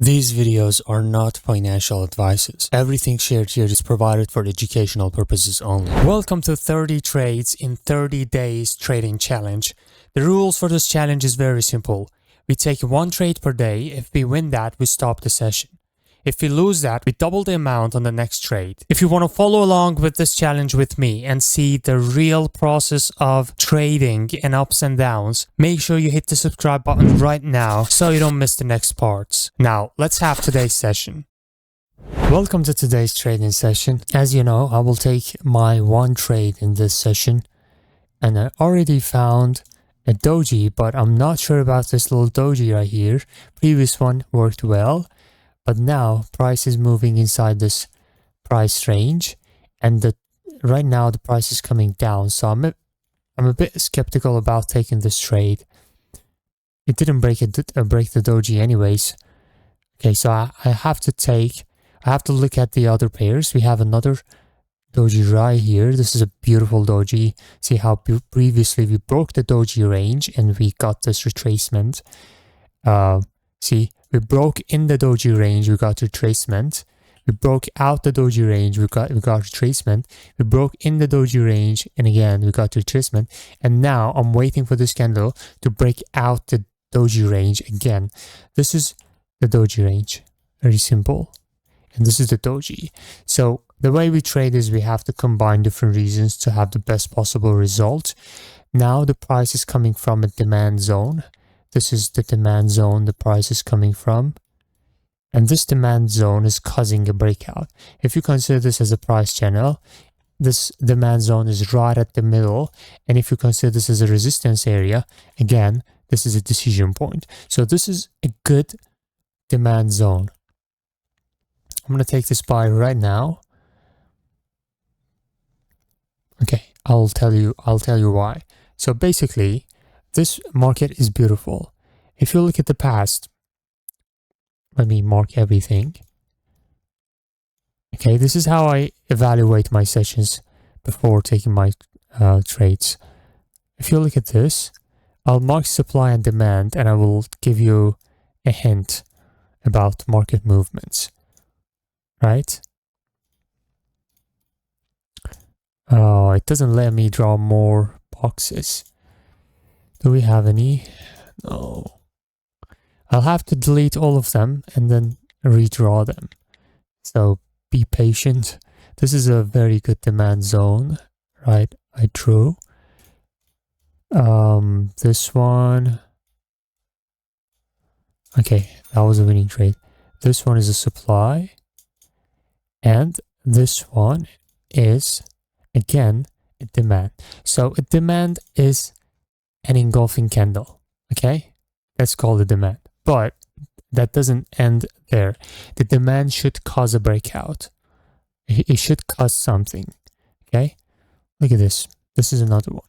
These videos are not financial advices. Everything shared here is provided for educational purposes only. Welcome to 30 Trades in 30 Days Trading Challenge. The rules for this challenge is very simple. We take one trade per day. If we win that, we stop the session. If we lose that, we double the amount on the next trade. If you want to follow along with this challenge with me and see the real process of trading and ups and downs, make sure you hit the subscribe button right now so you don't miss the next parts. Now, let's have today's session. Welcome to today's trading session. As you know, I will take my one trade in this session, and I already found a doji, but I'm not sure about this little doji right here. Previous one worked well. But now price is moving inside this price range, and right now the price is coming down. So I'm a bit skeptical about taking this trade. It didn't break the doji anyways. Okay, so I have to look at the other pairs. We have another doji right here. This is a beautiful doji. See how previously we broke the doji range and we got this retracement. See. We broke in the doji range, we got retracement. We broke out the doji range, we got retracement. We broke in the doji range, and again, we got retracement. And now I'm waiting for this candle to break out the doji range again. This is the doji range. Very simple. And this is the doji. So the way we trade is we have to combine different reasons to have the best possible result. Now the price is coming from a demand zone. This is the demand zone the price is coming from. And this demand zone is causing a breakout. If you consider this as a price channel, this demand zone is right at the middle. And if you consider this as a resistance area, again, this is a decision point. So this is a good demand zone. I'm going to take this buy right now. Okay, I'll tell you why. So basically, this market is beautiful. If you look at the past, let me mark everything. Okay, this is how I evaluate my sessions before taking my trades. If you look at this, I'll mark supply and demand, and I will give you a hint about market movements. Right? Oh, it doesn't let me draw more boxes. Do we have any? No. I'll have to delete all of them and then redraw them. So be patient. This is a very good demand zone, right? I drew. This one. Okay, that was a winning trade. This one is a supply. And this one is, again, a demand. So a demand is an engulfing candle. Okay, that's called a demand, but that doesn't end there. The demand should cause a breakout. It should cause something. Okay, look at this. This is another one.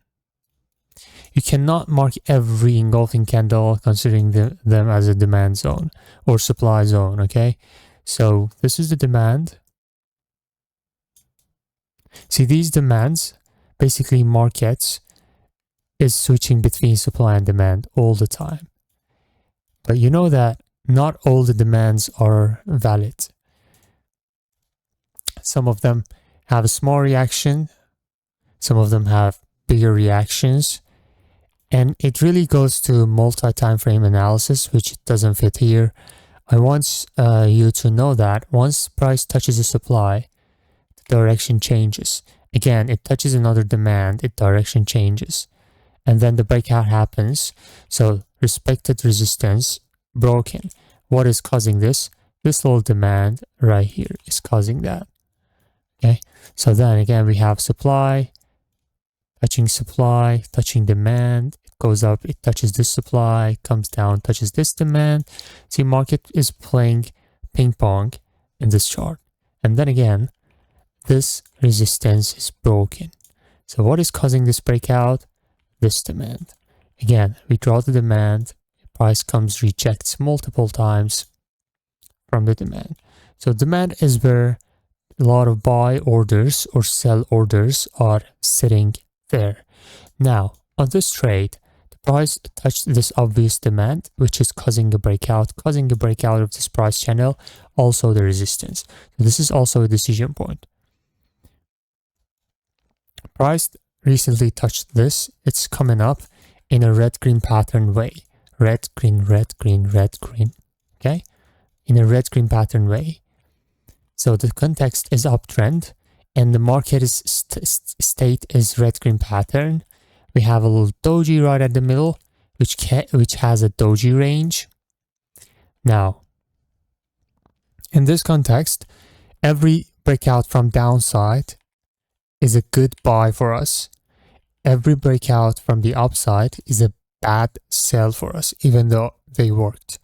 You cannot mark every engulfing candle considering them as a demand zone or supply zone. Okay, so this is the demand. See, these demands basically markets is switching between supply and demand all the time. But you know that not all the demands are valid. Some of them have a small reaction. Some of them have bigger reactions. And it really goes to multi-time frame analysis, which doesn't fit here. I want you to know that once price touches a supply, the direction changes. Again, it touches another demand, its direction changes. And then the breakout happens. So respected resistance broken. What is causing this? This little demand right here is causing that. Okay. So then again, we have supply, touching demand. It goes up, it touches this supply, comes down, touches this demand. See, market is playing ping pong in this chart. And then again, this resistance is broken. So what is causing this breakout? This demand. Again, we draw the demand, price comes, rejects multiple times from the demand. So demand is where a lot of buy orders or sell orders are sitting there. Now, on this trade, the Price touched this obvious demand, which is causing a breakout of this price channel, also the resistance. So this is also a decision point. Price recently touched this. It's coming up in a red-green pattern way. Red, green, red, green, red, green. Okay? In a red-green pattern way. So the context is uptrend, and the market is state is red-green pattern. We have a little doji right at the middle, which has a doji range. Now, in this context, every breakout from downside is a good buy for us. Every breakout from the upside is a bad sell for us, even though they worked,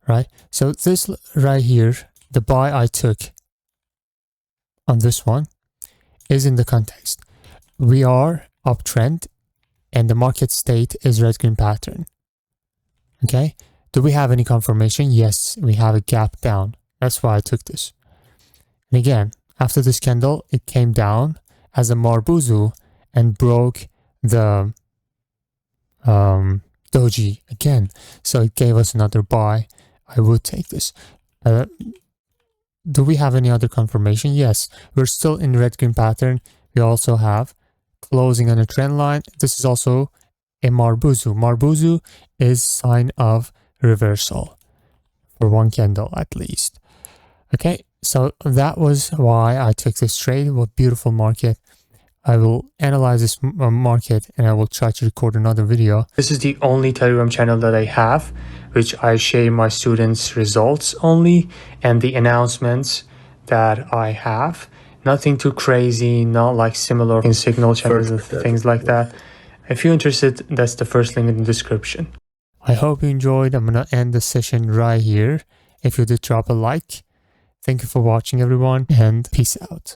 right? So this right here, the buy I took on this one is in the context. We are uptrend and the market state is red green pattern. Okay, do we have any confirmation? Yes, we have a gap down. That's why I took this. And again, after this candle, it came down as a Marbuzu and broke the doji again. So it gave us another buy. I would take this. Do we have any other confirmation? Yes, we're still in red green pattern. We also have closing on a trend line. This is also a Marbuzu. Marbuzu is sign of reversal for one candle at least. Okay, so that was why I took this trade. What beautiful market. I will analyze this market and I will try to record another video. This is the only Telegram channel that I have, which I share my students' results only and the announcements that I have. Nothing too crazy, not like similar in signal channels and things like that. If you're interested, that's the first link in the description. I hope you enjoyed. I'm going to end the session right here. If you did, drop a like. Thank you for watching, everyone, and peace out.